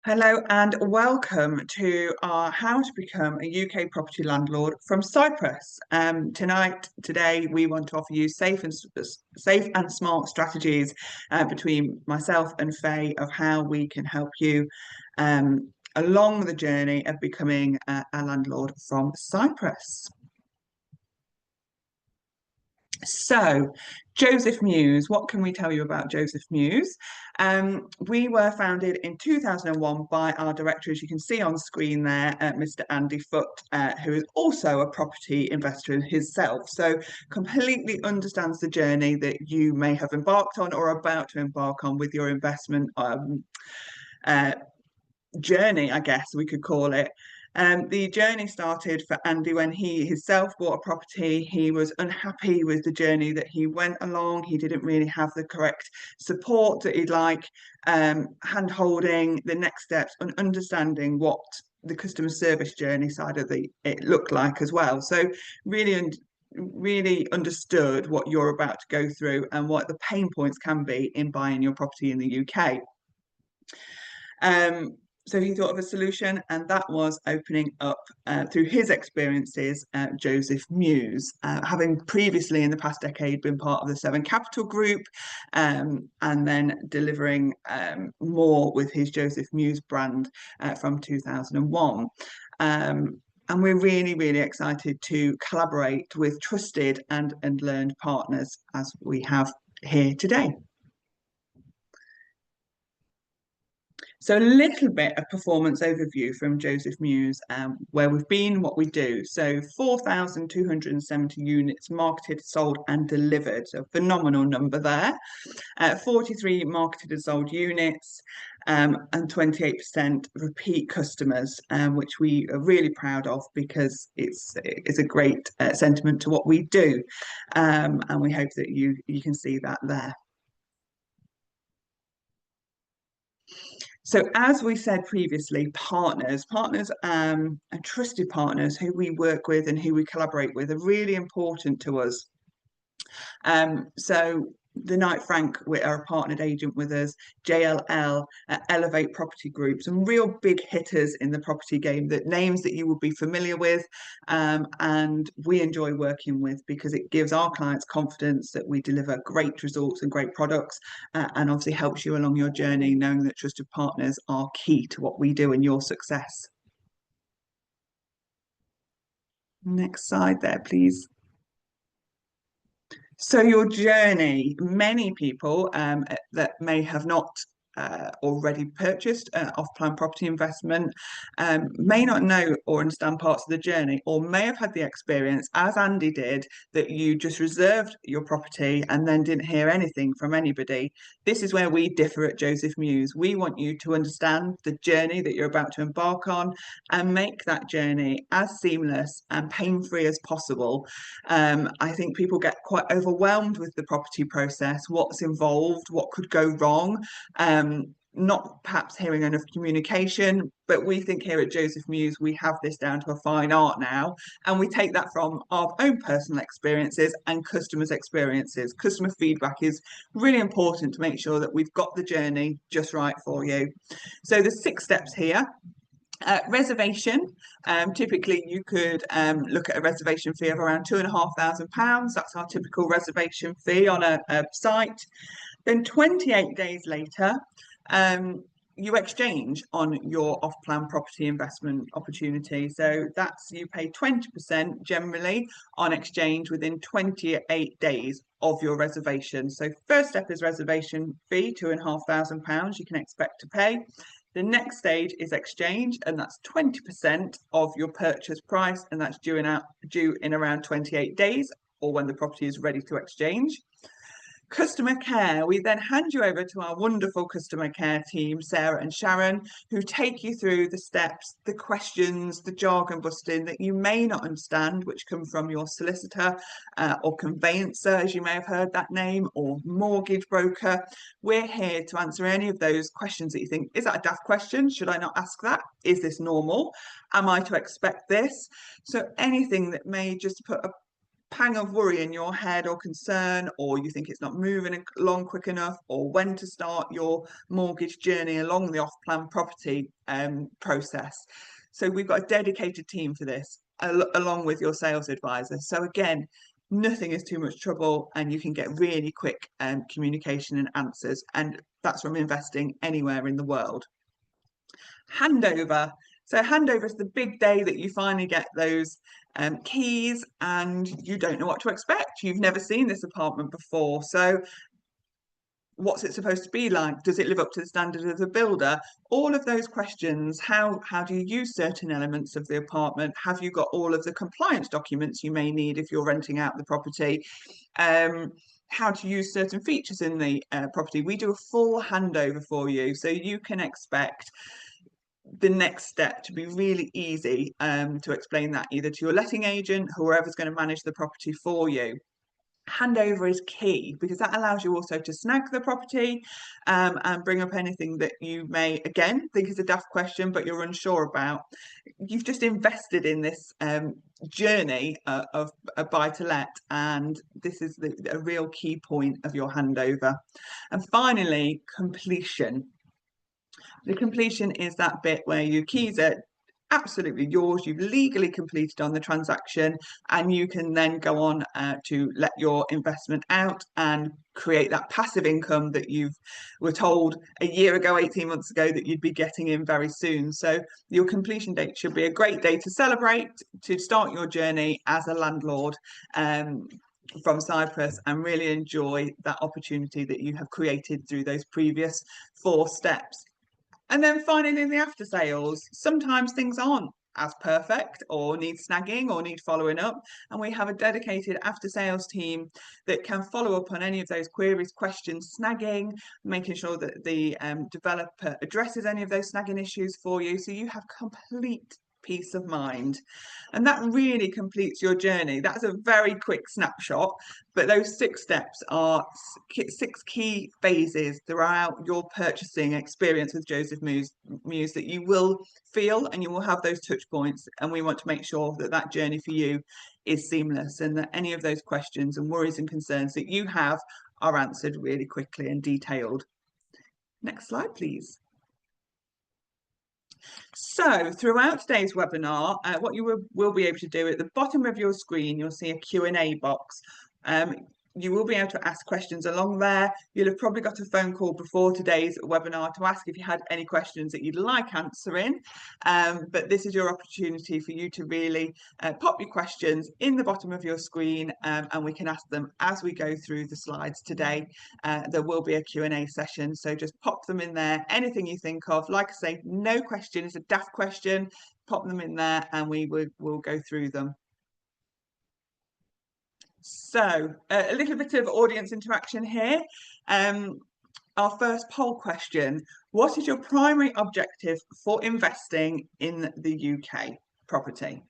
Hello and welcome to our How to Become a UK Property Landlord from Cyprus. Today, we want to offer you safe and smart strategies between myself and Faye of how we can help you along the journey of becoming a landlord from Cyprus. So, Joseph Mews, what can we tell you about Joseph Mews? We were founded in 2001 by our director, as you can see on screen there, Mr. Andy Foote, who is also a property investor in himself. So, completely understands the journey that you may have embarked on or are about to embark on with your investment journey, I guess we could call it. The journey started for Andy when he himself bought a property. He was unhappy with the journey that he went along. He didn't really have the correct support that he'd like, hand-holding the next steps and understanding what the customer service journey side of it looked like as well. So really understood what you're about to go through and what the pain points can be in buying your property in the UK. So he thought of a solution, and that was opening up through his experiences, Joseph Mews, having previously in the past decade been part of the Seven Capital Group, and then delivering more with his Joseph Mews brand from 2001. And we're really excited to collaborate with trusted and learned partners as we have here today. So a little bit of performance overview from Joseph Mews, where we've been, what we do. So 4,270 units marketed, sold and delivered. So a phenomenal number there. 43 marketed and sold units, and 28% repeat customers, which we are really proud of because it's a great sentiment to what we do. And we hope that you can see that there. So as we said previously, partners and trusted partners who we work with and who we collaborate with are really important to us. So the Knight Frank, we are a partnered agent with us, JLL, Elevate Property Group, some real big hitters in the property game, that names that you will be familiar with, and we enjoy working with because it gives our clients confidence that we deliver great results and great products, and obviously helps you along your journey, knowing that trusted partners are key to what we do and your success. Next slide there, please. So your journey, many people that may have not already purchased off-plan property investment may not know or understand parts of the journey, or may have had the experience, as Andy did, that you just reserved your property and then didn't hear anything from anybody. This is where we differ at Joseph Mews. We want you to understand the journey that you're about to embark on and make that journey as seamless and pain-free as possible. I think people get quite overwhelmed with the property process, what's involved, what could go wrong, not perhaps hearing enough communication, but we think here at Joseph Mews we have this down to a fine art now, and we take that from our own personal experiences and customers' experiences. Customer feedback is really important to make sure that we've got the journey just right for you. So there's 6 steps here. Reservation, typically you could look at a reservation fee of around £2,500. That's our typical reservation fee on a site. Then 28 days later, you exchange on your off-plan property investment opportunity. So that's, you pay 20% generally on exchange within 28 days of your reservation. So first step is reservation fee, £2,500 you can expect to pay. The next stage is exchange, and that's 20% of your purchase price, and that's due in around 28 days, or when the property is ready to exchange. Customer care, we then hand you over to our wonderful customer care team, Sarah and Sharon, who take you through the steps, the questions, the jargon busting that you may not understand, which come from your solicitor or conveyancer, as you may have heard that name, or mortgage broker. We're here to answer any of those questions that you think, is that a daft question? Should I not ask that? Is this normal? Am I to expect this? So anything that may just put a pang of worry in your head or concern, or you think it's not moving along quick enough, or when to start your mortgage journey along the off-plan property process. So we've got a dedicated team for this, along with your sales advisor. So again, nothing is too much trouble, and you can get really quick communication and answers, and that's from investing anywhere in the world. Handover. So handover is the big day that you finally get those keys and you don't know what to expect. You've never seen this apartment before. So what's it supposed to be like? Does it live up to the standard of the builder? All of those questions. How do you use certain elements of the apartment? Have you got all of the compliance documents you may need if you're renting out the property? How to use certain features in the property. We do a full handover for you, so you can expect the next step to be really easy to explain that either to your letting agent, whoever's going to manage the property for you. Handover is key because that allows you also to snag the property and bring up anything that you may, again, think is a daft question, but you're unsure about. You've just invested in this journey of a buy-to-let, and this is a real key point of your handover. And finally, completion. The completion is that bit where your keys are absolutely yours. You've legally completed on the transaction, and you can then go on to let your investment out and create that passive income that you were told a year ago, 18 months ago, that you'd be getting in very soon. So your completion date should be a great day to celebrate, to start your journey as a landlord from Cyprus, and really enjoy that opportunity that you have created through those previous 4 steps. And then finally, in the after sales, sometimes things aren't as perfect or need snagging or need following up. And we have a dedicated after sales team that can follow up on any of those queries, questions, snagging, making sure that the developer addresses any of those snagging issues for you, so you have complete peace of mind. And that really completes your journey. That's a very quick snapshot, but those 6 steps are 6 key phases throughout your purchasing experience with Joseph Mews that you will feel, and you will have those touch points, and we want to make sure that that journey for you is seamless, and that any of those questions and worries and concerns that you have are answered really quickly and detailed. Next slide, please. So throughout today's webinar, what you will be able to do, at the bottom of your screen, you'll see a Q&A box. You will be able to ask questions along there. You'll have probably got a phone call before today's webinar to ask if you had any questions that you'd like answering. But this is your opportunity for you to really pop your questions in the bottom of your screen, and we can ask them as we go through the slides today. There will be a Q&A session, so just pop them in there. Anything you think of, like I say, no question is a daft question. Pop them in there and we'll go through them. So a little bit of audience interaction here. Our first poll question: what is your primary objective for investing in the UK property?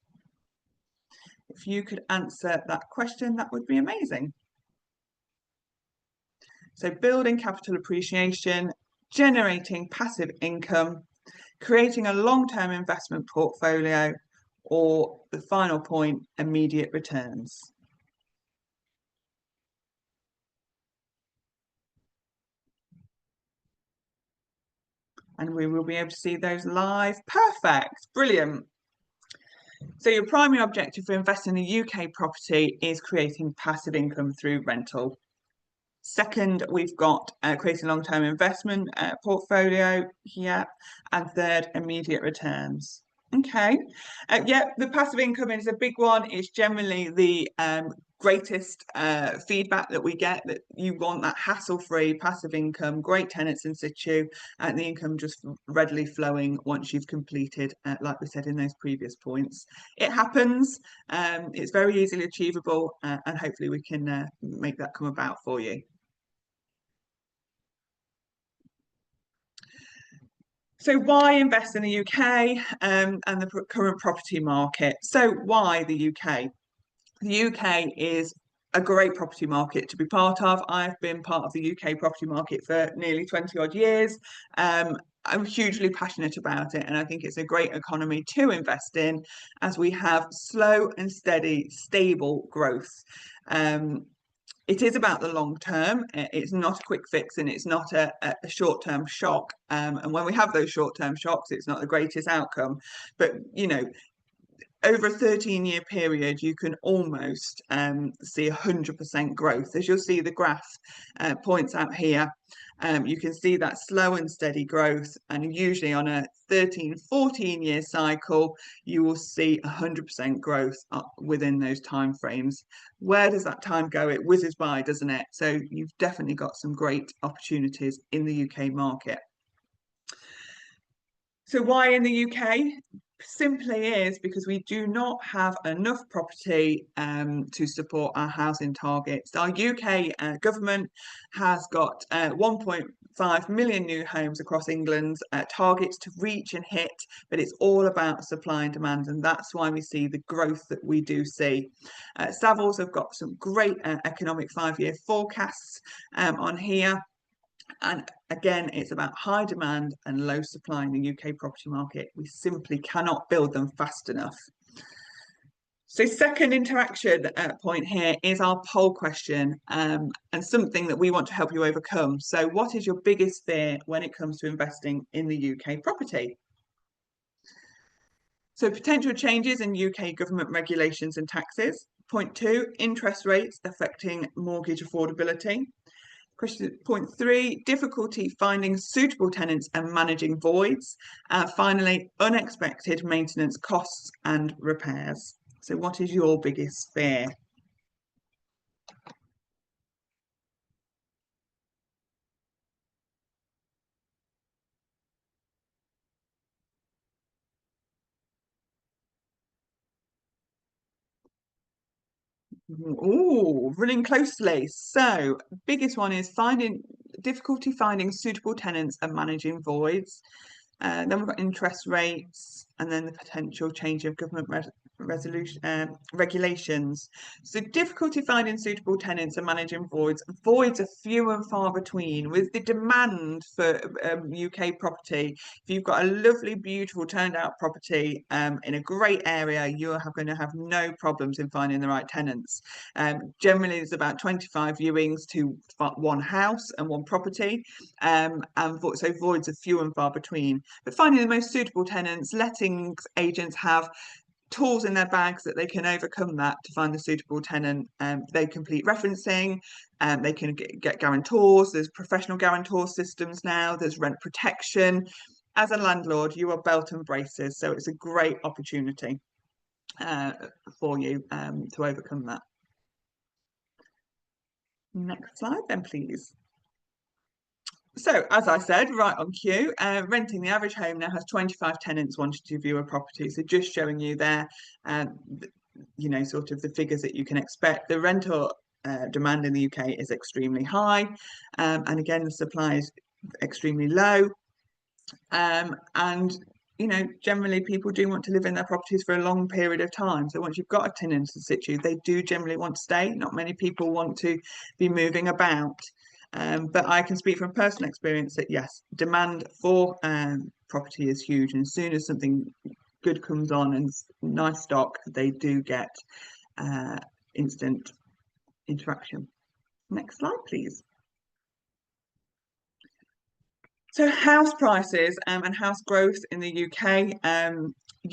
If you could answer that question, that would be amazing. So building capital appreciation, generating passive income, creating a long-term investment portfolio, or the final point, immediate returns. And we will be able to see those live. Perfect, brilliant. So your primary objective for investing in UK property is creating passive income through rental. Second, we've got creating long-term investment portfolio here. And third, immediate returns. Okay, yeah, the passive income is a big one. It's generally the greatest feedback that we get, that you want that hassle-free passive income, great tenants in situ, and the income just readily flowing once you've completed, like we said in those previous points. It happens, it's very easily achievable, and hopefully we can make that come about for you. So why invest in the UK and the current property market? So why the UK? The UK is a great property market to be part of. I've been part of the UK property market for nearly 20 odd years. I'm hugely passionate about it, and I think it's a great economy to invest in, as we have slow and steady, stable growth. It is about the long term. It's not a quick fix, and it's not a short-term shock. And when we have those short-term shocks, it's not the greatest outcome. But over a 13-year period, you can almost see 100% growth. As you'll see, the graph points out here. You can see that slow and steady growth, and usually on a 13-14-year cycle, you will see 100% growth within those time frames. Where does that time go? It whizzes by, doesn't it? So you've definitely got some great opportunities in the UK market. So why in the UK? Simply is because we do not have enough property to support our housing targets. Our UK government has got 1.5 million new homes across England, targets to reach and hit, but it's all about supply and demand, and that's why we see the growth that we do see. Savills have got some great economic 5-year forecasts on here. And again, it's about high demand and low supply in the UK property market. We simply cannot build them fast enough. So second interaction point here is our poll question, and something that we want to help you overcome. So what is your biggest fear when it comes to investing in the UK property? So potential changes in UK government regulations and taxes. Point 2, interest rates affecting mortgage affordability. Question point 3, difficulty finding suitable tenants and managing voids. Finally, unexpected maintenance costs and repairs. So what is your biggest fear? Oh, running closely. So biggest one is difficulty finding suitable tenants and managing voids. Then we've got interest rates, and then the potential change of government regulations. So difficulty finding suitable tenants and managing voids. Voids are few and far between. With the demand for UK property, if you've got a lovely, beautiful, turned out property in a great area, you are going to have no problems in finding the right tenants. Generally, there's about 25 viewings to one house and one property, and so voids are few and far between. But finding the most suitable tenants, lettings agents have tools in their bags that they can overcome that to find the suitable tenant. They complete referencing, they can get guarantors. There's professional guarantor systems now. There's rent protection. As a landlord, you are belt and braces, so it's a great opportunity for you to overcome that. Next slide then, please. So, as I said, right on cue, renting, the average home now has 25 tenants wanting to view a property. So just showing you there, sort of the figures that you can expect. The rental demand in the UK is extremely high. And again, the supply is extremely low. Generally people do want to live in their properties for a long period of time. So once you've got a tenant in situ, they do generally want to stay. Not many people want to be moving about. But I can speak from personal experience that yes, demand for property is huge, and as soon as something good comes on and nice stock, they do get instant interaction. Next slide, please. So house prices and house growth in the UK.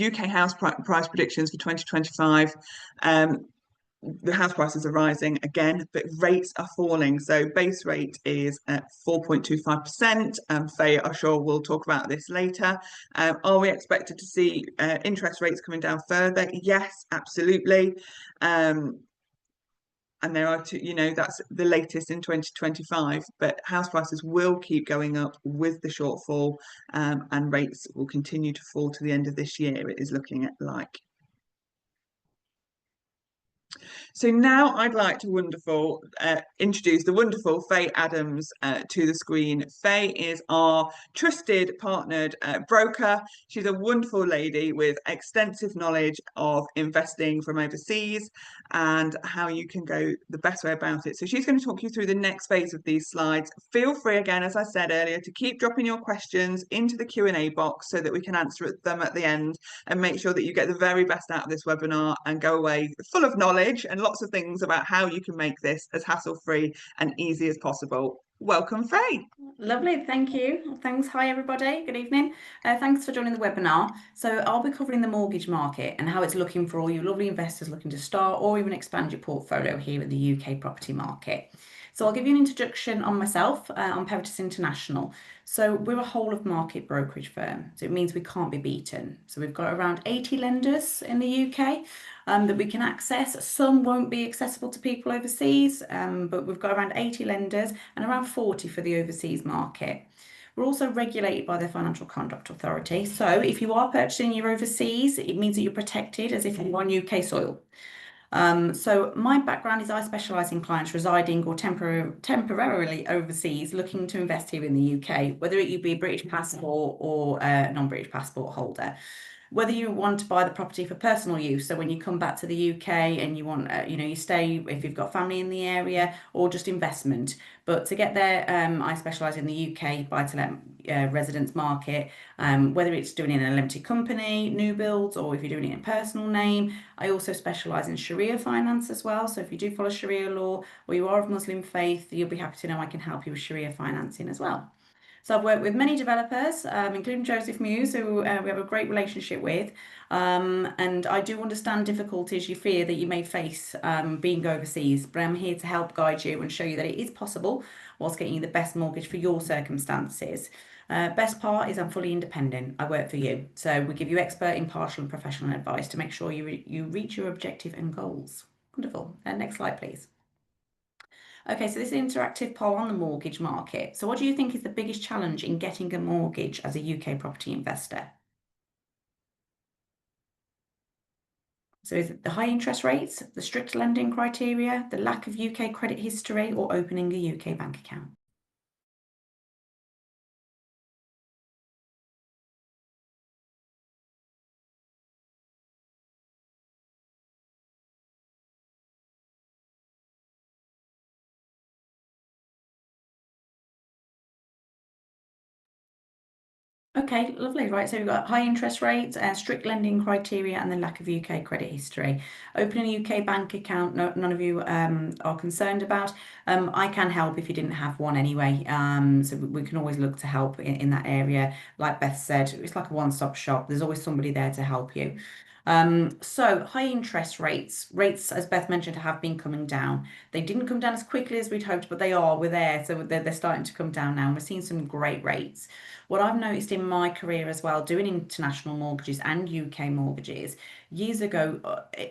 UK house price predictions for 2025. The house prices are rising again, but rates are falling. So base rate is at 4.25%. Faye, I'm sure we'll talk about this later. Are we expected to see interest rates coming down further? Yes, absolutely. And there are that's the latest in 2025, but house prices will keep going up with the shortfall, and rates will continue to fall to the end of this year, it is looking at like. So now I'd like to introduce the wonderful Faye Adams to the screen. Faye is our trusted partnered broker. She's a wonderful lady with extensive knowledge of investing from overseas and how you can go the best way about it. So she's going to talk you through the next phase of these slides. Feel free, again, as I said earlier, to keep dropping your questions into the Q&A box so that we can answer them at the end and make sure that you get the very best out of this webinar and go away full of knowledge and lots of things about how you can make this as hassle-free and easy as possible. Welcome, Faye. Lovely, thank you. Thanks. Hi, everybody. Good evening. Thanks for joining the webinar. So I'll be covering the mortgage market and how it's looking for all you lovely investors looking to start or even expand your portfolio here in the UK property market. So I'll give you an introduction on myself, on Peritus International. So we're a whole of market brokerage firm. So it means we can't be beaten. So we've got around 80 lenders in the UK that we can access. Some won't be accessible to people overseas, but we've got around 80 lenders and around 40 for the overseas market. We're also regulated by the Financial Conduct Authority. So if you are purchasing your overseas, it means that you're protected as if you were on UK soil. So my background is I specialise in clients residing or temporarily overseas looking to invest here in the UK, whether it be a British passport or a non-British passport holder. Whether you want to buy the property for personal use, so when you come back to the UK and you want, you stay if you've got family in the area, or just investment. But to get there, I specialise in the UK buy-to-let residence market, whether it's doing it in a limited company, new builds, or if you're doing it in personal name. I also specialise in Sharia finance as well. So if you do follow Sharia law or you are of Muslim faith, you'll be happy to know I can help you with Sharia financing as well. So I've worked with many developers, including Joseph Mews, who we have a great relationship with. And I do understand difficulties you fear that you may face being overseas, but I'm here to help guide you and show you that it is possible whilst getting you the best mortgage for your circumstances. Best part is I'm fully independent. I work for you. So we give you expert, impartial and professional advice to make sure you reach your objective and goals. Wonderful. Next slide, please. Okay, so this is an interactive poll on the mortgage market. So what do you think is the biggest challenge in getting a mortgage as a UK property investor? So is it the high interest rates, the strict lending criteria, the lack of UK credit history, or opening a UK bank account? Okay, lovely. Right, so we've got high interest rates, strict lending criteria, and the lack of UK credit history. Opening a UK bank account, none of you are concerned about. I can help if you didn't have one anyway. So we can always look to help in that area. Like Beth said, it's like a one-stop shop. There's always somebody there to help you. So high interest rates, as Beth mentioned, have been coming down. They didn't come down as quickly as we'd hoped, but we're there. So they're starting to come down now, and we're seeing some great rates. What I've noticed in my career as well, doing international mortgages and UK mortgages, years ago,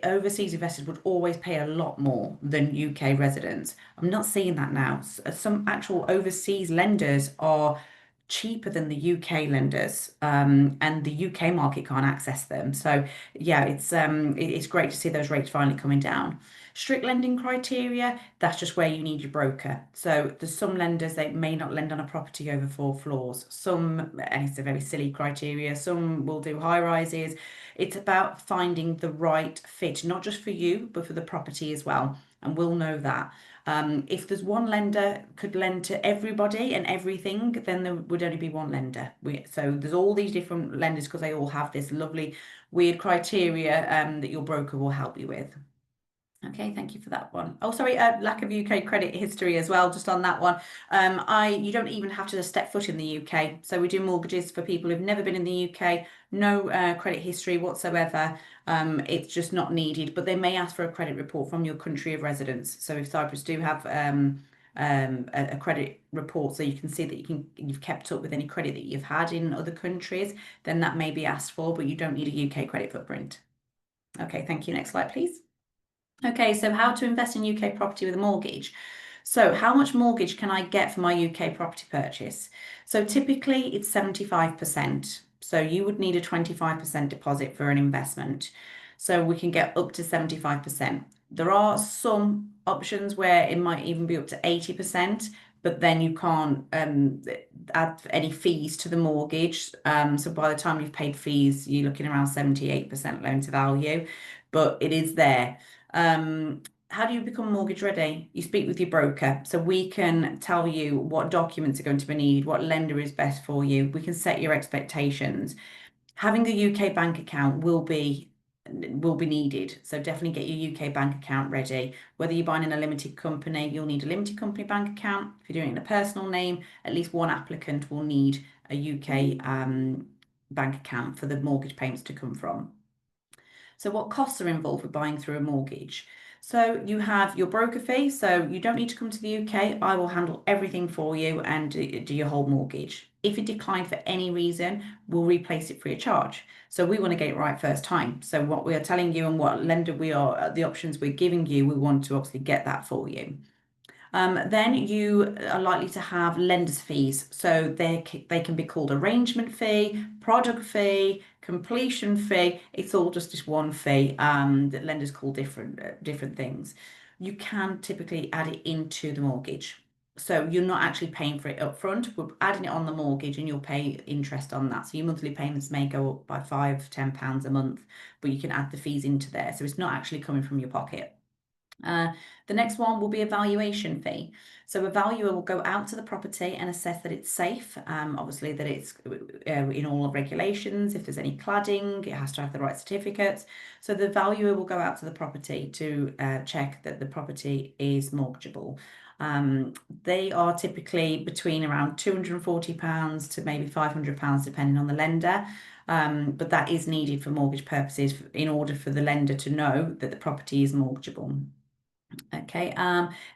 overseas investors would always pay a lot more than UK residents. I'm not seeing that now. Some actual overseas lenders are cheaper than the UK lenders, and the UK market can't access them. So yeah, it's great to see those rates finally coming down. Strict lending criteria, that's just where you need your broker. So there's some lenders that may not lend on a property over 4 floors. Some, and it's a very silly criteria, some will do high rises. It's about finding the right fit, not just for you, but for the property as well. And we'll know that. If there's one lender could lend to everybody and everything, then there would only be one lender. So there's all these different lenders because they all have this lovely weird criteria that your broker will help you with. Okay, thank you for that one. Oh, sorry, lack of UK credit history as well, just on that one. You don't even have to step foot in the UK. So we do mortgages for people who've never been in the UK, no credit history whatsoever. It's just not needed, but they may ask for a credit report from your country of residence. So if Cyprus do have a credit report so you can see that you've kept up with any credit that you've had in other countries, then that may be asked for, but you don't need a UK credit footprint. Okay, thank you. Next slide, please. Okay, so how to invest in UK property with a mortgage. So how much mortgage can I get for my UK property purchase? So typically it's 75%. So you would need a 25% deposit for an investment. So we can get up to 75%. There are some options where it might even be up to 80%, but then you can't add any fees to the mortgage. So by the time you've paid fees, you're looking around 78% loan to value, but it is there. How do you become mortgage ready? You speak with your broker. So we can tell you what documents are going to be needed, what lender is best for you. We can set your expectations. Having a UK bank account will be needed. So definitely get your UK bank account ready. Whether you're buying in a limited company, you'll need a limited company bank account. If you're doing it in a personal name, at least one applicant will need a UK bank account for the mortgage payments to come from. So what costs are involved with buying through a mortgage? So you have your broker fee, so you don't need to come to the UK. I will handle everything for you and do your whole mortgage. If you decline for any reason, we'll replace it free of charge. So we want to get it right first time. So what we are telling you and what lender we are, the options we're giving you, we want to obviously get that for you. Then you are likely to have lenders fees. So they can be called arrangement fee, product fee, completion fee. It's all just this one fee that lenders call different things. You can typically add it into the mortgage. So you're not actually paying for it up front. We're adding it on the mortgage and you'll pay interest on that. So your monthly payments may go up by £5–10 a month, but you can add the fees into there. So it's not actually coming from your pocket. The next one will be a valuation fee. So a valuer will go out to the property and assess that it's safe, obviously that it's in all of regulations. If there's any cladding, it has to have the right certificates. So the valuer will go out to the property to check that the property is mortgageable. They are typically between around £240 to maybe £500 depending on the lender. But that is needed for mortgage purposes in order for the lender to know that the property is mortgageable. Okay,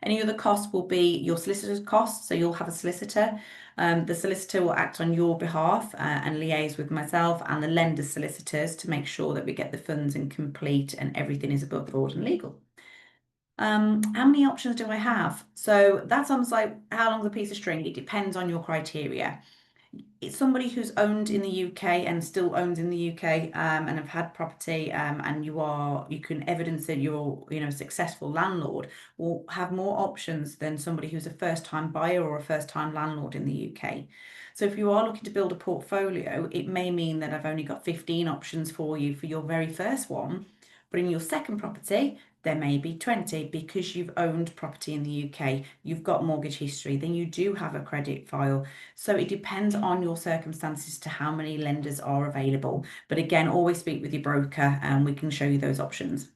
any other costs will be your solicitor's costs. So you'll have a solicitor. The solicitor will act on your behalf and liaise with myself and the lender's solicitors to make sure that we get the funds in complete and everything is above board and legal. How many options do I have? So that's almost like how long's a piece of string? It depends on your criteria. It's somebody who's owned in the UK and still owns in the UK and have had property and you can evidence that you're a successful landlord will have more options than somebody who's a first-time buyer or a first-time landlord in the UK. So if you are looking to build a portfolio, it may mean that I've only got 15 options for you for your very first one, but in your second property, there may be 20 because you've owned property in the UK, you've got mortgage history, then you do have a credit file. So it depends on your circumstances to how many lenders are available. But again, always speak with your broker and we can show you those options.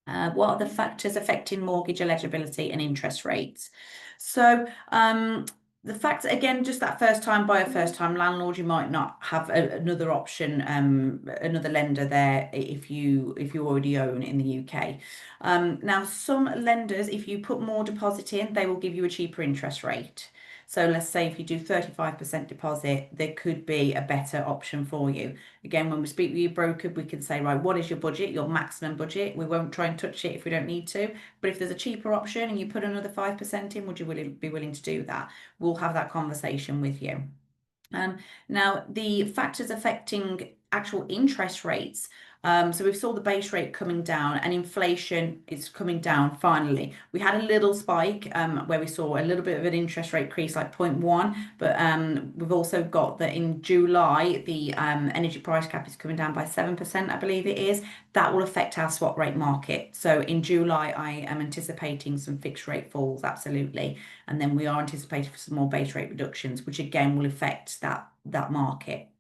What are the factors affecting mortgage eligibility and interest rates? So the fact, again, just that first time buyer, first time landlord, you might not have another option, another lender there if you already own in the UK. Now, some lenders, if you put more deposit in, they will give you a cheaper interest rate. So let's say if you do 35% deposit, there could be a better option for you. Again, when we speak with your broker, we can say, right, what is your budget, your maximum budget? We won't try and touch it if we don't need to. But if there's a cheaper option and you put another 5% in, would you be willing to do that? We'll have that conversation with you. Now, the factors affecting actual interest rates. So we saw the base rate coming down and inflation is coming down finally. We had a little spike where we saw a little bit of an interest rate increase like 0.1, but we've also got that in July, the energy price cap is coming down by 7%, I believe it is. That will affect our swap rate market. So in July, I am anticipating some fixed rate falls, absolutely. And then we are anticipating for some more base rate reductions, which again will affect that market.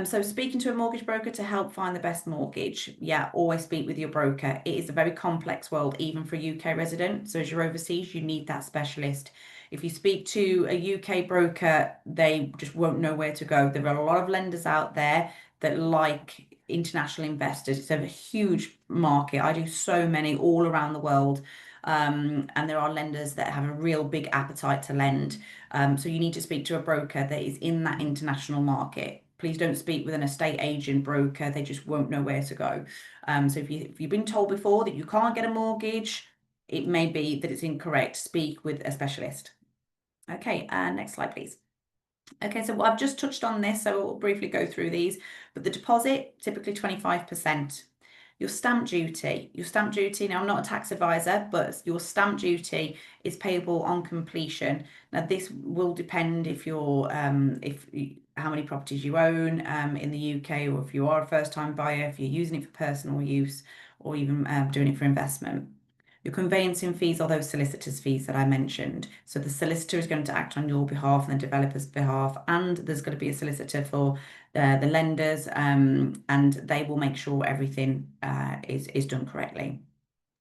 So speaking to a mortgage broker to help find the best mortgage, yeah, always speak with your broker. It is a very complex world, even for a UK resident. So as you're overseas, you need that specialist. If you speak to a UK broker, they just won't know where to go. There are a lot of lenders out there that like international investors. It's a huge market. I do so many all around the world. And there are lenders that have a real big appetite to lend. So you need to speak to a broker that is in that international market. Please don't speak with an estate agent broker. They just won't know where to go. So if you've been told before that you can't get a mortgage, it may be that it's incorrect. Speak with a specialist. Okay, next slide, please. Okay, so I've just touched on this, so we'll briefly go through these. But the deposit, typically 25%. Your stamp duty. Your stamp duty, now I'm not a tax advisor, but your stamp duty is payable on completion. Now this will depend if you're how many properties you own in the UK, or if you are a first-time buyer, if you're using it for personal use, or even doing it for investment. Your conveyancing fees are those solicitors' fees that I mentioned. So the solicitor is going to act on your behalf and the developer's behalf, and there's going to be a solicitor for the lenders, and they will make sure everything is done correctly.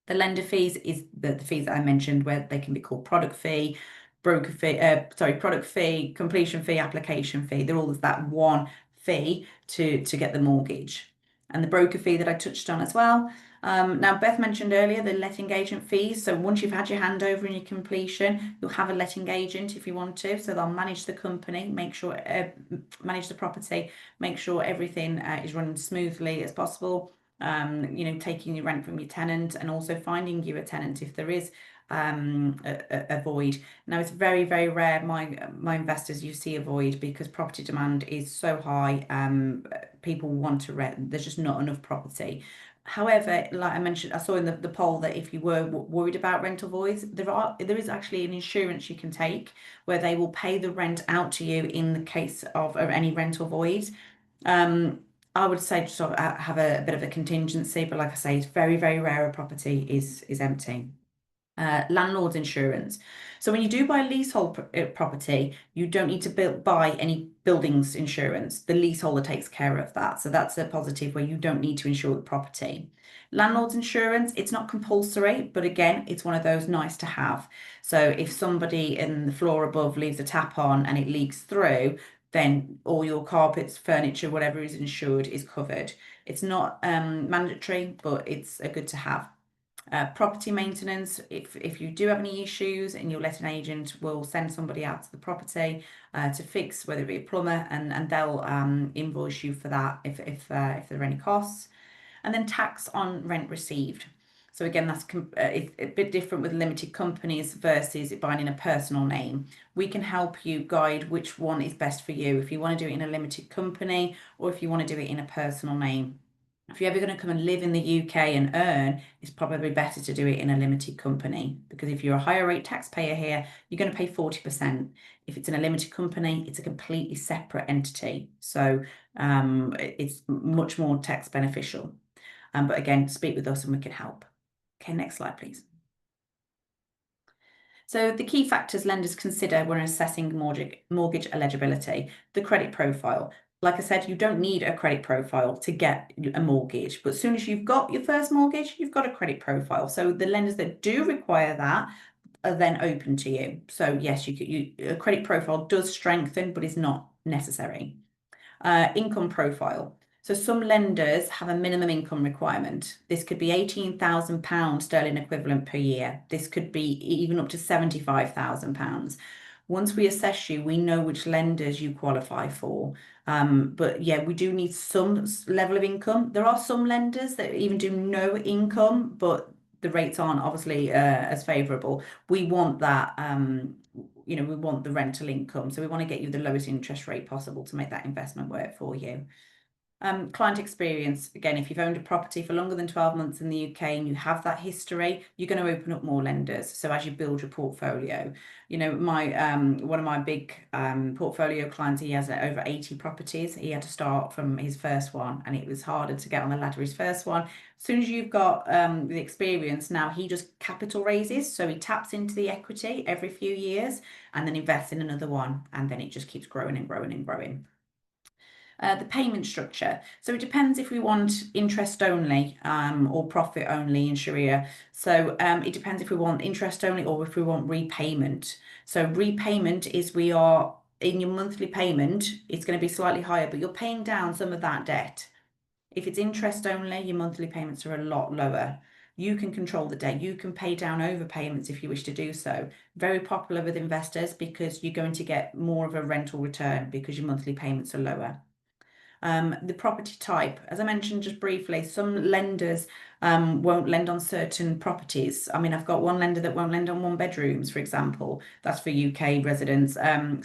The lender fees is the fees that I mentioned, where they can be called product fee, broker fee, product fee, completion fee, application fee. They're all that one fee to get the mortgage. And the broker fee that I touched on as well. Now, Beth mentioned earlier the letting agent fees. So once you've had your handover and your completion, you'll have a letting agent if you want to. So they'll manage the company, manage the property, make sure everything is running smoothly as possible. Taking your rent from your tenant, and also finding you a tenant if there is a void. Now, it's very, very rare my investors you see a void, because property demand is so high. People want to rent. There's just not enough property. However, like I mentioned, I saw in the poll that if you were worried about rental voids, there is actually an insurance you can take where they will pay the rent out to you in the case of any rental voids. I would say just sort of have a bit of a contingency, but like I say, it's very, very rare a property is empty. Landlord's insurance. So when you do buy a leasehold property, you don't need to buy any buildings insurance. The leaseholder takes care of that. So that's a positive, where you don't need to insure the property. Landlord's insurance, it's not compulsory, but again, it's one of those nice to have. So if somebody in the floor above leaves a tap on and it leaks through, then all your carpets, furniture, whatever is insured is covered. It's not mandatory, but it's a good to have. Property maintenance, if you do have any issues, and your letting agent will send somebody out to the property to fix, whether it be a plumber, and they'll invoice you for that if there are any costs. And then tax on rent received. So again, that's it's a bit different with limited companies versus it buying in a personal name. We can help you guide which one is best for you, if you want to do it in a limited company or if you want to do it in a personal name. If you're ever going to come and live in the UK and earn, it's probably better to do it in a limited company, because if you're a higher rate taxpayer here, you're going to pay 40%. If it's in a limited company, it's a completely separate entity. So it's much more tax beneficial. But again, speak with us and we can help. Okay, next slide, please. So the key factors lenders consider when assessing mortgage eligibility: the credit profile. Like I said, you don't need a credit profile to get a mortgage, but as soon as you've got your first mortgage, you've got a credit profile. So the lenders that do require that are then open to you. So yes, a credit profile does strengthen, but is not necessary. Income profile. So some lenders have a minimum income requirement. This could be £18,000 sterling equivalent per year. This could be even up to £75,000. Once we assess you, we know which lenders you qualify for. But yeah, we do need some level of income. There are some lenders that even do no income, but the rates aren't obviously as favourable. We want that, we want the rental income. So we want to get you the lowest interest rate possible to make that investment work for you. Client experience. Again, if you've owned a property for longer than 12 months in the UK and you have that history, you're going to open up more lenders. So as you build your portfolio, one of my big portfolio clients, he has over 80 properties. He had to start from his first one, and it was harder to get on the ladder his first one. As soon as you've got the experience, now he just capital raises. So he taps into the equity every few years and then invests in another one. And then it just keeps growing and growing and growing. The payment structure. So it depends if we want interest only or profit only in Sharia. So it depends if we want interest only or if we want repayment. So repayment is we are in your monthly payment, it's going to be slightly higher, but you're paying down some of that debt. If it's interest only, your monthly payments are a lot lower. You can control the debt. You can pay down overpayments if you wish to do so. Very popular with investors because you're going to get more of a rental return because your monthly payments are lower. The property type, as I mentioned just briefly, some lenders won't lend on certain properties. I mean, I've got one lender that won't lend on 1 bedrooms, for example. That's for UK residents.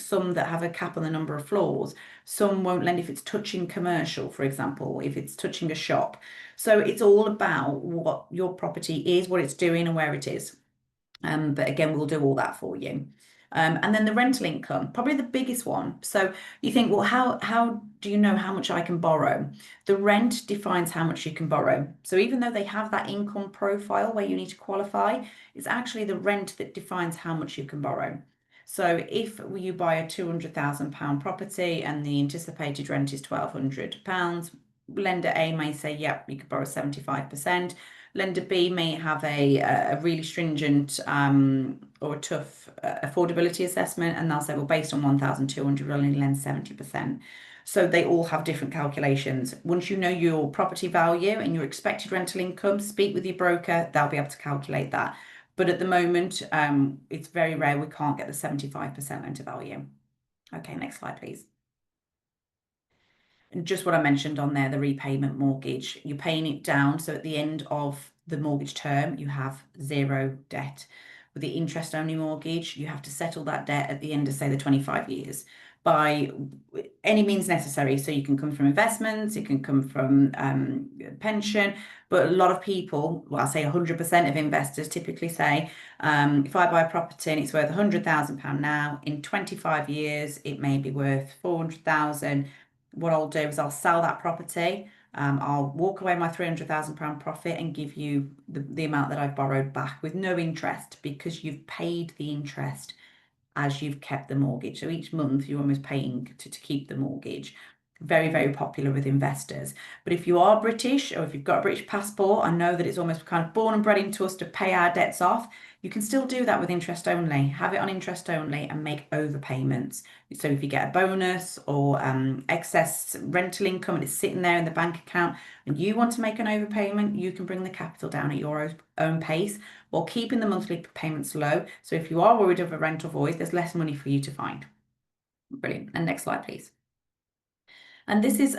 Some that have a cap on the number of floors. Some won't lend if it's touching commercial, for example, if it's touching a shop. So it's all about what your property is, what it's doing, and where it is. But again, we'll do all that for you. And then the rental income, probably the biggest one. So you think, well, how do you know how much I can borrow? The rent defines how much you can borrow. So even though they have that income profile where you need to qualify, it's actually the rent that defines how much you can borrow. So if you buy a £200,000 property and the anticipated rent is £1,200, lender A may say, yep, you could borrow 75%. Lender B may have a really stringent or a tough affordability assessment, and they'll say, well, based on 1,200, we'll only lend 70%. So they all have different calculations. Once you know your property value and your expected rental income, speak with your broker, they'll be able to calculate that. But at the moment, it's very rare we can't get the 75% loan to value. Okay, next slide, please. And just what I mentioned on there, the repayment mortgage, you're paying it down. So at the end of the mortgage term, you have zero debt. With the interest only mortgage, you have to settle that debt at the end of, say, the 25 years by any means necessary. So you can come from investments, it can come from pension, but a lot of people, well, I'll say 100% of investors typically say, if I buy a property and it's worth £100,000 now, in 25 years, it may be worth 400,000. What I'll do is I'll sell that property. I'll walk away my £300,000 profit and give you the amount that I've borrowed back with no interest, because you've paid the interest as you've kept the mortgage. So each month you're almost paying to keep the mortgage. Very, very popular with investors. But if you are British, or if you've got a British passport, I know that it's almost kind of born and bred into us to pay our debts off. You can still do that with interest only. Have it on interest only and make overpayments. So if you get a bonus or excess rental income and it's sitting there in the bank account and you want to make an overpayment, you can bring the capital down at your own pace while keeping the monthly payments low. So if you are worried of a rental void, there's less money for you to find. Brilliant. And next slide, please. And this is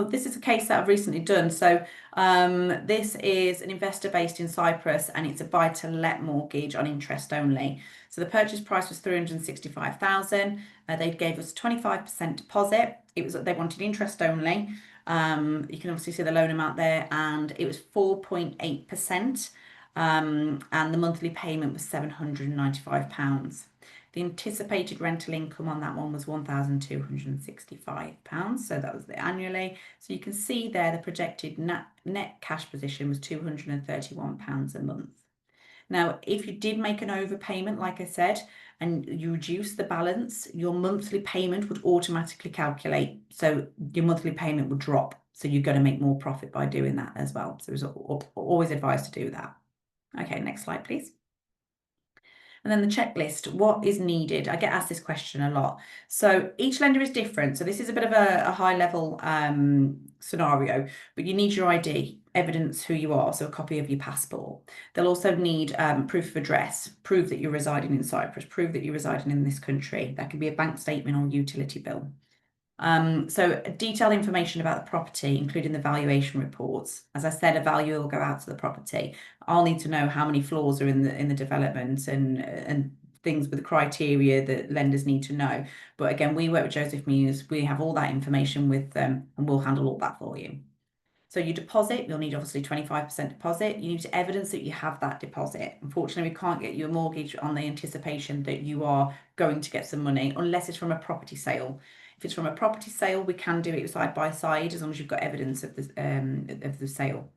this is a case that I've recently done. So this is an investor based in Cyprus, and it's a buy-to-let mortgage on interest only. So the purchase price was 365,000. They gave us 25% deposit. They wanted interest only. You can obviously see the loan amount there, and it was 4.8%. And the monthly payment was £795. The anticipated rental income on that one was £1,265. So that was the annually. So you can see there the projected net cash position was £231 a month. Now, if you did make an overpayment, like I said, and you reduce the balance, your monthly payment would automatically calculate. So your monthly payment would drop. So you're going to make more profit by doing that as well. So it's always advised to do that. Okay, next slide, please. And then the checklist, what is needed? I get asked this question a lot. So each lender is different. So this is a bit of a high level scenario, but you need your ID, evidence who you are, so a copy of your passport. They'll also need proof of address, prove that you're residing in Cyprus, prove that you're residing in this country. That can be a bank statement or utility bill. So detailed information about the property, including the valuation reports. As I said, a valuer will go out to the property. I'll need to know how many floors are in the development and things with the criteria that lenders need to know. But again, we work with Joseph Mews. We have all that information with them, and we'll handle all that for you. So you deposit, you'll need obviously 25% deposit. You need to evidence that you have that deposit. Unfortunately, we can't get you a mortgage on the anticipation that you are going to get some money unless it's from a property sale. If it's from a property sale, we can do it side by side as long as you've got evidence of the sale.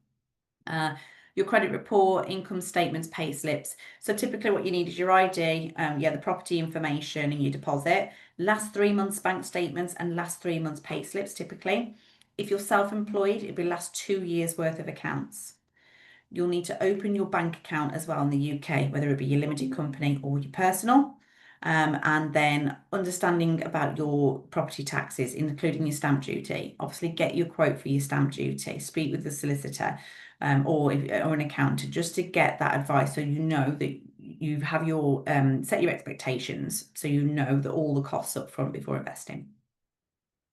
Your credit report, income statements, pay slips. So typically what you need is your ID, the property information and your deposit, last 3 months bank statements and last 3 months pay slips typically. If you're self-employed, it'll be last 2 years worth of accounts. You'll need to open your bank account as well in the UK, whether it be your limited company or your personal. And then understanding about your property taxes, including your stamp duty. Obviously, get your quote for your stamp duty. Speak with the solicitor or an accountant just to get that advice, so you know that you have your set your expectations, so you know that all the costs up front before investing.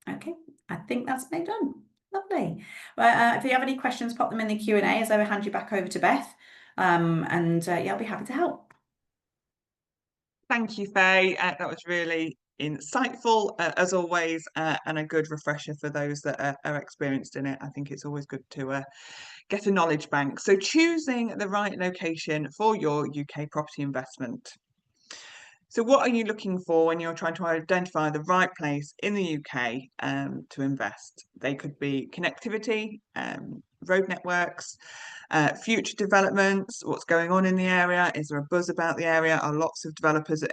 Okay, I think that's me done. Lovely. Well, if you have any questions, pop them in the Q&A as I will hand you back over to Beth. Yeah, I'll be happy to help. Thank you, Faye. That was really insightful, as always, and a good refresher for those that are experienced in it. I think it's always good to get a knowledge bank. So choosing the right location for your UK property investment. So what are you looking for when you're trying to identify the right place in the UK to invest? They could be connectivity, road networks, future developments, what's going on in the area, is there a buzz about the area, are lots of developers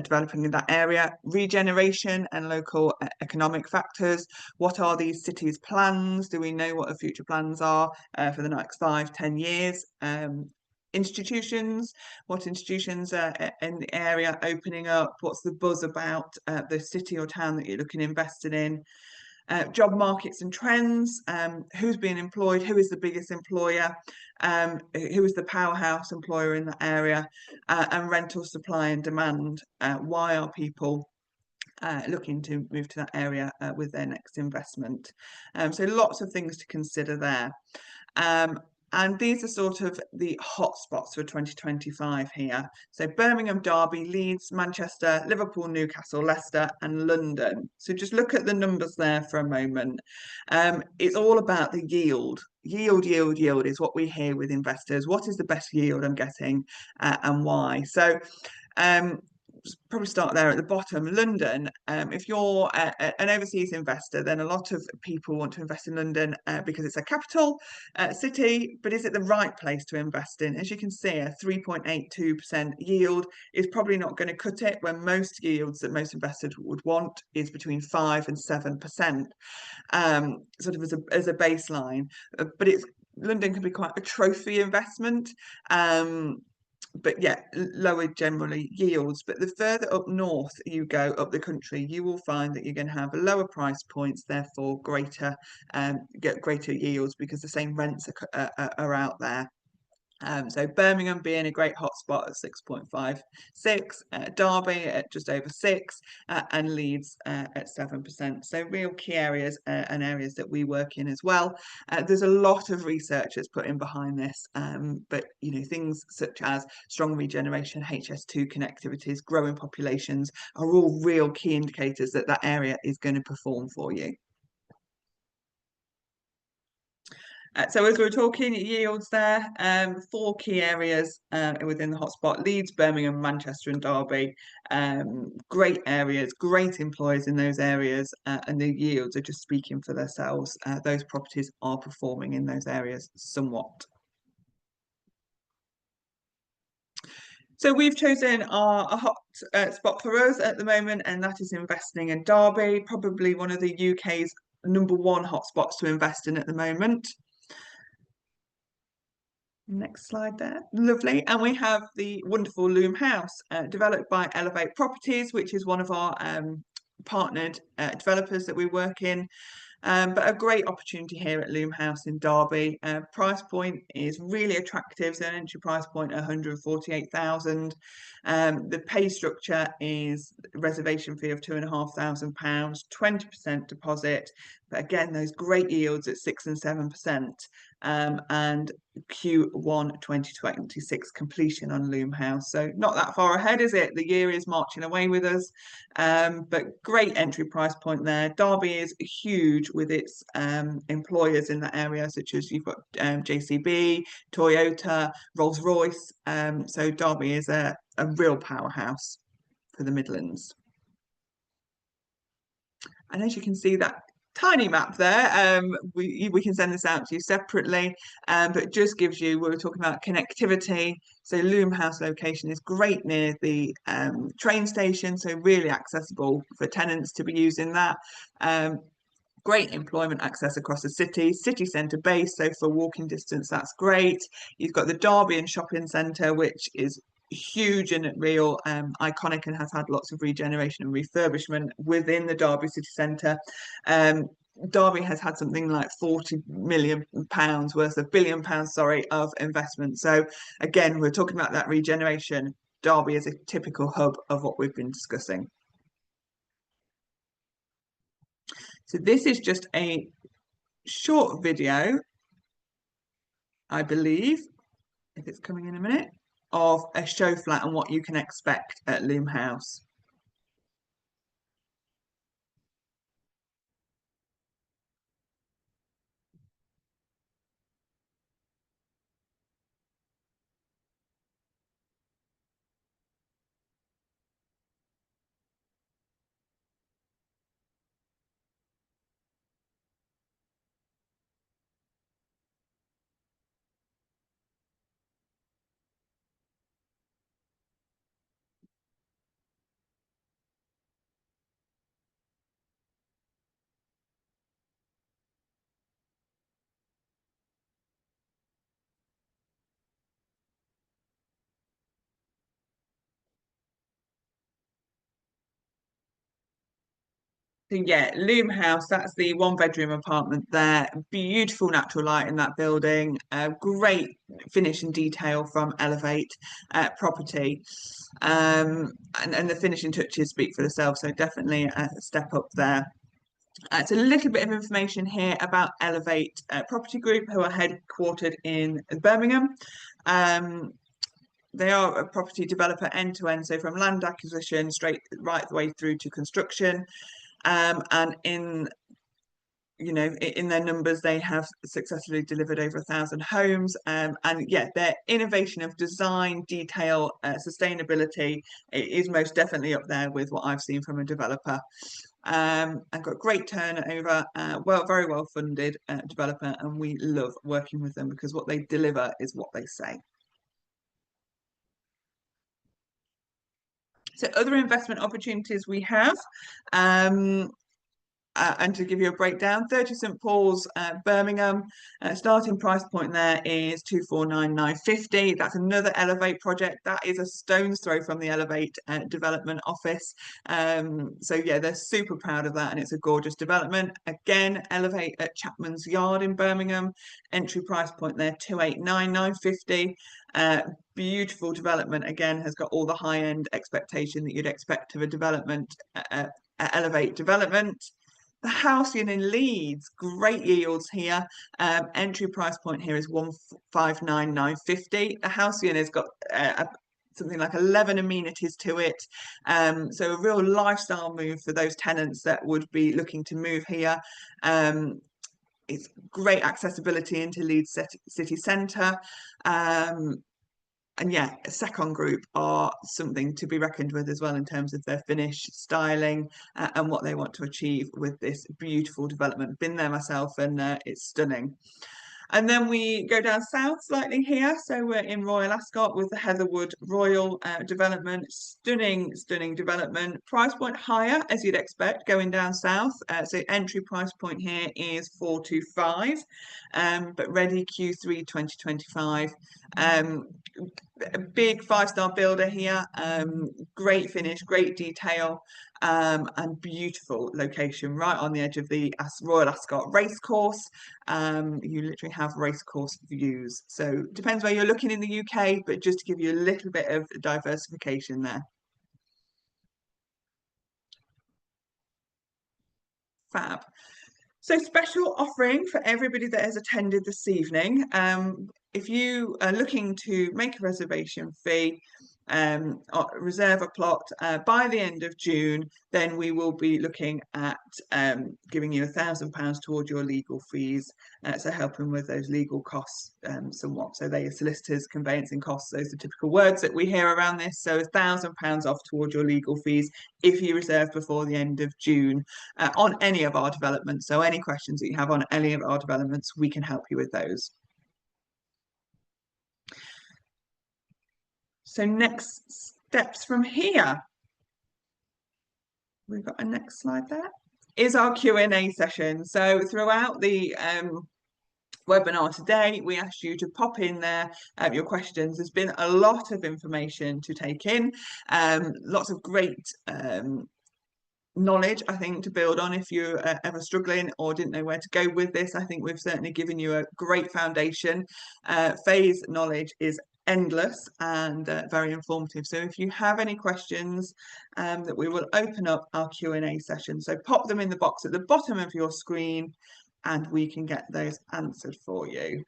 developing in that area, regeneration and local economic factors, what are these cities' plans, do we know what the future plans are for the next 5-10 years, institutions, what institutions are in the area opening up, what's the buzz about the city or town that you're looking invested in, job markets and trends, who's being employed, who is the biggest employer, who is the powerhouse employer in that area, and rental supply and demand. Why are people looking to move to that area with their next investment? So lots of things to consider there. And these are sort of the hotspots for 2025 here. So Birmingham, Derby, Leeds, Manchester, Liverpool, Newcastle, Leicester and London. So just look at the numbers there for a moment. It's all about the yield. Yield is what we hear with investors. What is the best yield I'm getting and why? So probably start there at the bottom. London, if you're an overseas investor, then a lot of people want to invest in London because it's a capital city, but is it the right place to invest in? As you can see, a 3.82% yield is probably not going to cut it, when most yields that most investors would want is between 5 and 7%, sort of as a baseline. But London can be quite a trophy investment. But yeah, lower generally yields. But the further up north you go up the country, you will find that you're going to have lower price points, therefore get greater yields because the same rents are out there. So Birmingham being a great hotspot at 6.56, Derby at just over 6, and Leeds at 7%. So real key areas and areas that we work in as well. There's a lot of research that's put in behind this, but things such as strong regeneration, HS2 connectivities, growing populations are all real key indicators that that area is going to perform for you. So as we were talking, yields there, 4 key areas within the hotspot: Leeds, Birmingham, Manchester and Derby. Great areas, great employers in those areas, and the yields are just speaking for themselves. Those properties are performing in those areas somewhat. So we've chosen a hot spot for us at the moment, and that is investing in Derby, probably one of the UK's #1 hotspots to invest in at the moment. Next slide there. Lovely. And we have the wonderful Loom House, developed by Elevate Properties, which is one of our partnered developers that we work in. But a great opportunity here at Loom House in Derby. Price point is really attractive. So an entry price point, 148,000. The pay structure is reservation fee of £2,500, 20% deposit. But again, those great yields at 6 and 7%. And Q1 2026 completion on Loom House. So not that far ahead, is it? The year is marching away with us. But great entry price point there. Derby is huge with its employers in that area, such as you've got JCB, Toyota, Rolls-Royce. So Derby is a real powerhouse for the Midlands. And as you can see, that tiny map there, we can send this out to you separately, but just gives you, we were talking about connectivity. So Loom House location is great near the train station, so really accessible for tenants to be using that. Great employment access across the city centre base, so for walking distance that's great. You've got the Derby and Shopping Centre, which is huge and real iconic and has had lots of regeneration and refurbishment within the Derby city centre. Derby has had something like £40 million worth of £billion, of investment. So again, we're talking about that regeneration. Derby is a typical hub of what we've been discussing. So this is just a short video, I believe, if it's coming in a minute, of a show flat and what you can expect at Loom House. So yeah, Loom House, that's the one-bedroom apartment there. Beautiful natural light in that building. Great finish and detail from Elevate Property. And the finishing touches speak for themselves, so definitely a step up there. It's a little bit of information here about Elevate Property Group, who are headquartered in Birmingham. They are a property developer end to end, so from land acquisition straight right the way through to construction. And in their numbers, they have successfully delivered over 1,000 homes. And yeah, their innovation of design, detail, sustainability is most definitely up there with what I've seen from a developer. And got great turnover, very well funded developer, and we love working with them because what they deliver is what they say. So other investment opportunities we have, and to give you a breakdown, 30 St Paul's, Birmingham, starting price point there is 249,950. That's another Elevate project. That is a stone's throw from the Elevate development office. So yeah, they're super proud of that, and it's a gorgeous development. Again, Elevate at Chapman's Yard in Birmingham, entry price point there 289,950. Beautiful development, again, has got all the high-end expectation that you'd expect of a development, Elevate development. The Halcyon in Leeds, great yields here. Entry price point here is 159,950. The Halcyon has got something like 11 amenities to it. So a real lifestyle move for those tenants that would be looking to move here. It's great accessibility into Leeds city centre. And yeah, Second Group are something to be reckoned with as well in terms of their finish, styling, and what they want to achieve with this beautiful development. Been there myself, and it's stunning. And then we go down south slightly here. So we're in Royal Ascot with the Heatherwood Royal development. Stunning, stunning development. Price point higher, as you'd expect, going down south. So entry price point here is 425, but ready Q3 2025. A big 5-star builder here. Great finish, great detail, and beautiful location right on the edge of the Royal Ascot racecourse. You literally have racecourse views. So depends where you're looking in the UK, but just to give you a little bit of diversification there. Fab. So special offering for everybody that has attended this evening. If you are looking to make a reservation fee, reserve a plot by the end of June, then we will be looking at giving you £1,000 towards your legal fees, so helping with those legal costs somewhat. So they are solicitors, conveyancing costs, those are typical words that we hear around this. So £1,000 off towards your legal fees if you reserve before the end of June on any of our developments. So any questions that you have on any of our developments, we can help you with those. So next steps from here. We've got a next slide there. Is our Q&A session. So throughout the webinar today, we asked you to pop in there your questions. There's been a lot of information to take in, lots of great knowledge, I think, to build on if you're ever struggling or didn't know where to go with this. I think we've certainly given you a great foundation. Faye's knowledge is endless and very informative. So if you have any questions, that we will open up our Q&A session. So pop them in the box at the bottom of your screen and we can get those answered for you.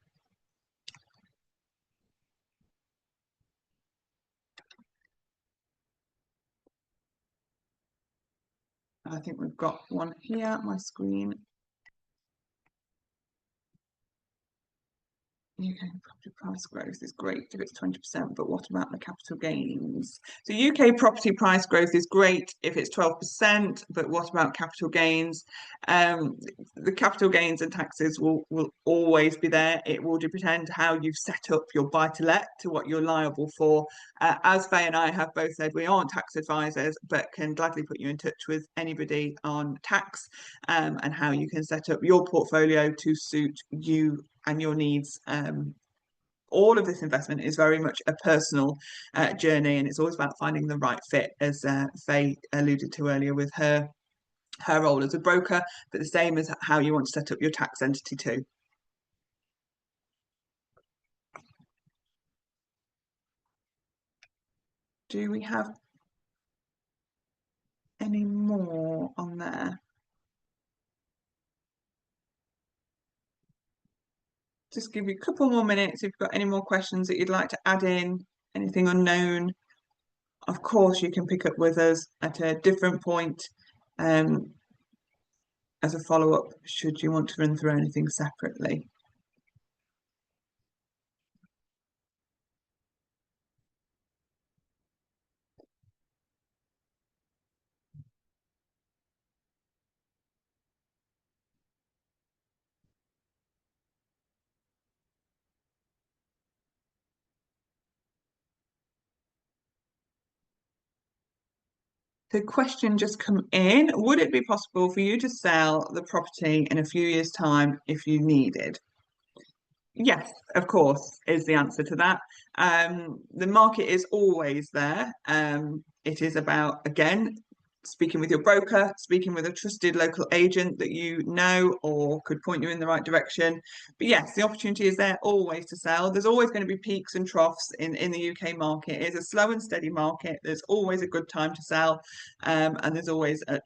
I think we've got one here, my screen. UK property price growth is great if it's 20%, but what about the capital gains? So UK property price growth is great if it's 12%, but what about capital gains? The capital gains and taxes will always be there. It will depend how you've set up your buy-to-let to what you're liable for. As Faye and I have both said, we aren't tax advisors, but can gladly put you in touch with anybody on tax and how you can set up your portfolio to suit you and your needs. All of this investment is very much a personal journey, and it's always about finding the right fit, as Faye alluded to earlier with her role as a broker, but the same as how you want to set up your tax entity too. Do we have any more on there? Just give you a couple more minutes if you've got any more questions that you'd like to add in, anything unknown. Of course, you can pick up with us at a different point as a follow-up should you want to run through anything separately. The question just come in, would it be possible for you to sell the property in a few years' time if you needed? Yes, of course, is the answer to that. The market is always there. It is about, again, speaking with your broker, speaking with a trusted local agent that you know or could point you in the right direction. But yes, the opportunity is there always to sell. There's always going to be peaks and troughs in the UK market. It is a slow and steady market. There's always a good time to sell, and there's always a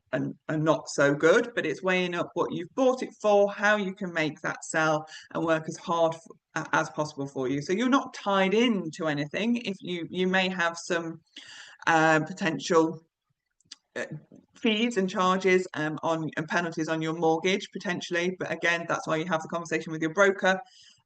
not so good, but it's weighing up what you've bought it for, how you can make that sell and work as hard as possible for you. So you're not tied into anything. If you may have some potential fees and charges on and penalties on your mortgage potentially, but again, that's why you have the conversation with your broker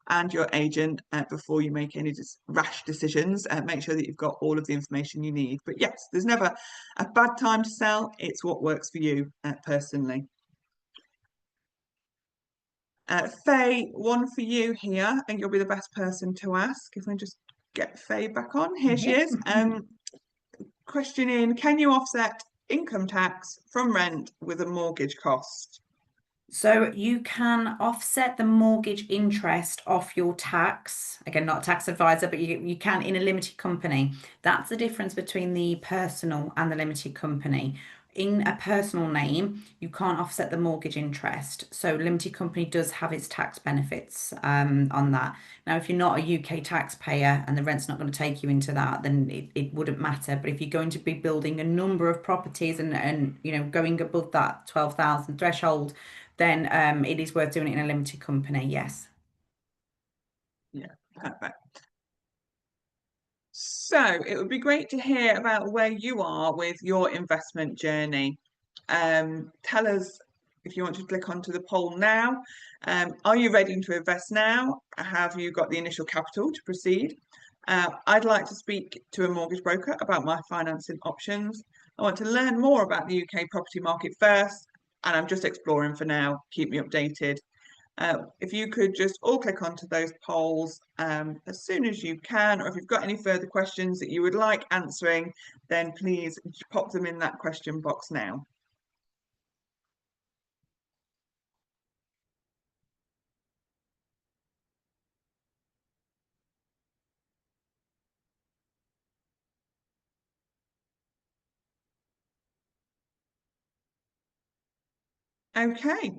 and your agent before you make any rash decisions. Make sure that you've got all of the information you need. But yes, there's never a bad time to sell. It's what works for you personally. Faye, one for you here. I think you'll be the best person to ask. If we just get Faye back on. Here she is. Question in, can you offset income tax from rent with a mortgage cost? So you can offset the mortgage interest off your tax. Again, not a tax advisor, but you can in a limited company. That's the difference between the personal and the limited company. In a personal name, you can't offset the mortgage interest. So limited company does have its tax benefits on that. Now, if you're not a UK taxpayer and the rent's not going to take you into that, then it wouldn't matter. But if you're going to be building a number of properties and you know going above that 12,000 threshold, then it is worth doing it in a limited company, yes. Yeah, perfect. So it would be great to hear about where you are with your investment journey. Tell us if you want to click onto the poll now. Are you ready to invest now? Have you got the initial capital to proceed? I'd like to speak to a mortgage broker about my financing options. I want to learn more about the UK property market first, and I'm just exploring for now. Keep me updated. If you could just all click onto those polls as soon as you can, or if you've got any further questions that you would like answering, then please pop them in that question box now. Okay,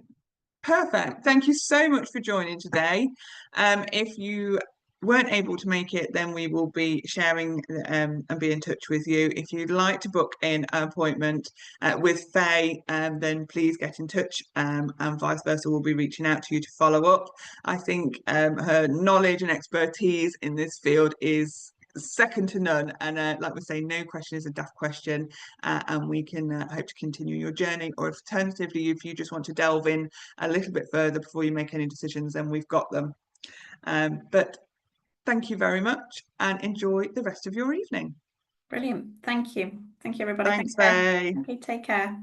perfect. Thank you so much for joining today. If you weren't able to make it, then we will be sharing and be in touch with you. If you'd like to book in an appointment with Faye, then please get in touch, and vice versa. We'll be reaching out to you to follow up. I think her knowledge and expertise in this field is second to none, and like we say, no question is a daft question, and we can hope to continue your journey. Or alternatively, if you just want to delve in a little bit further before you make any decisions, then we've got them. But thank you very much, and enjoy the rest of your evening. Brilliant. Thank you. Thank you, everybody. Thanks, Faye. Faye. Okay, take care.